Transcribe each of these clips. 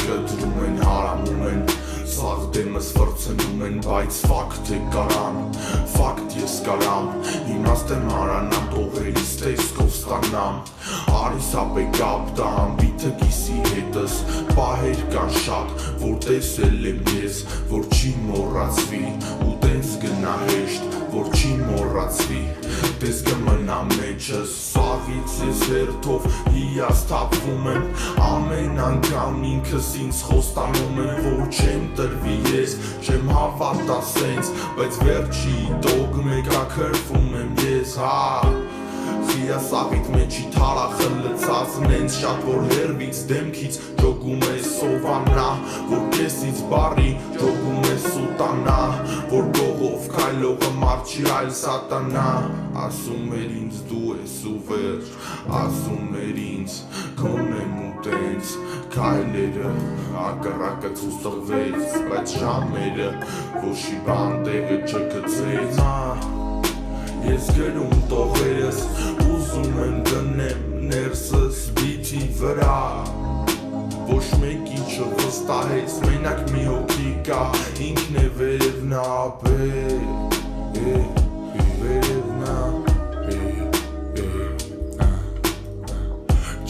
կտրում են, հարամում են, սաղ դեմս վրցնում են, բայց ֆակտ է կարան, ֆակտ ես կարամ, իմաստ եմ արանամ, տողերիս տեսքով ստանամ, արիս ապ է կապ տամ, բիթը կիսի հետս, պահեր կան շատ, որ տեսել եմ ես, որ չի մոռացվի, ու տենց գնա հեշտ, որ չի մոռացվի, տես կմնա մեջս, սաղից ես հերթով հիասթափվում եմ, ամեն անգամ ինքս ինձ խոստանում եմ, որ չեմ տրվի ես, չեմ հավատա սենց, բայց վերջի տոգ մեկա քրվում եմ ես, Խիա սաղիտ մեջի թարախը լծած նենց շատ որ հերվից դեմքից ջոգում է սովանա, որ կեսից բարի ջոգում է սուտանա, որ գողով քայլողը մարչի այլ սատանա, ասում էր ինձ դու ես ու վերջ, ասում էր ինձ քոնեմ ու տենց, քայլերը ակռակը ցույց տվեց, բայց ժամերը ոչի բան տեղը չգցեց, Ես գնում տողերս, ուզում եմ դնեմ ներսս բիթի վրա Ոչ մեկի չվստահեց, մենակ մի հոգի կա, ինքն է վերևնա, վերևնա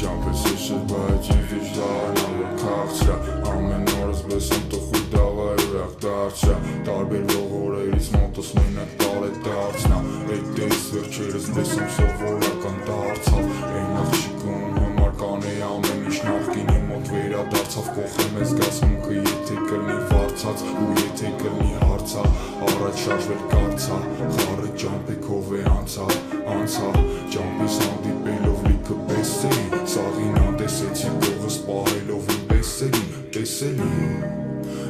Ջամպես էշր, բայց ինձ իչ լանալը կաղցրա Ամեն օրս բեսում տխույ դավայ ուրախ դարձյա Տարբերվող օրերից մոտս մենակ տար է դարձնա Այդ դեիս վերջերս բեսում սովորական դարձավ Այն աղջիկում համար կանե ամեն ինչ նախկինի մոտ վերադարձավ Կողեմ ես գասմունքը եթե կլնի վարձած ու եթե կլնի հարցա Առաջ շարժվել կարծա, խարը ճամպեքով է անցա Ճամպես հանդիպելով լիքը բեսերի Սաղին անտեսեցի կողս պահելով իմ տեսելի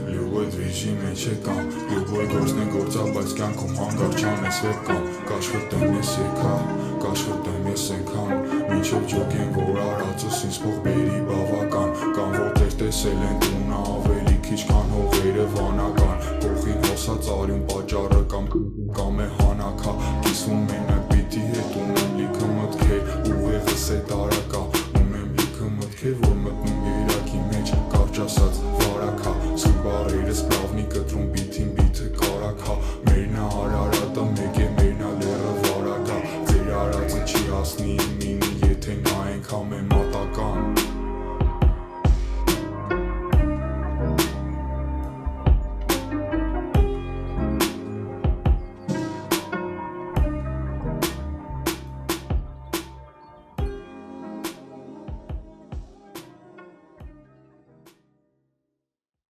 Լյուգոյ դվիժի մեջ եկամ, լյուգոյ գործն է գործավ, բայց կյանքում հանգար չանես վեկամ Կաշխտեմ ես եկա, կաշխտեմ ես ենքան Մինչև ջոգեն, որ արածս ինձ փող բերի բավական Կամ որտեր տեսել են տունը ավելի քիչ քան հողերը վանական Կողին հոսած արյուն պատճառը կամ է հանակա Կիսվում մենակ պիտի հետ ունեմ լիքը մտքեր, ուղեղս է տարակա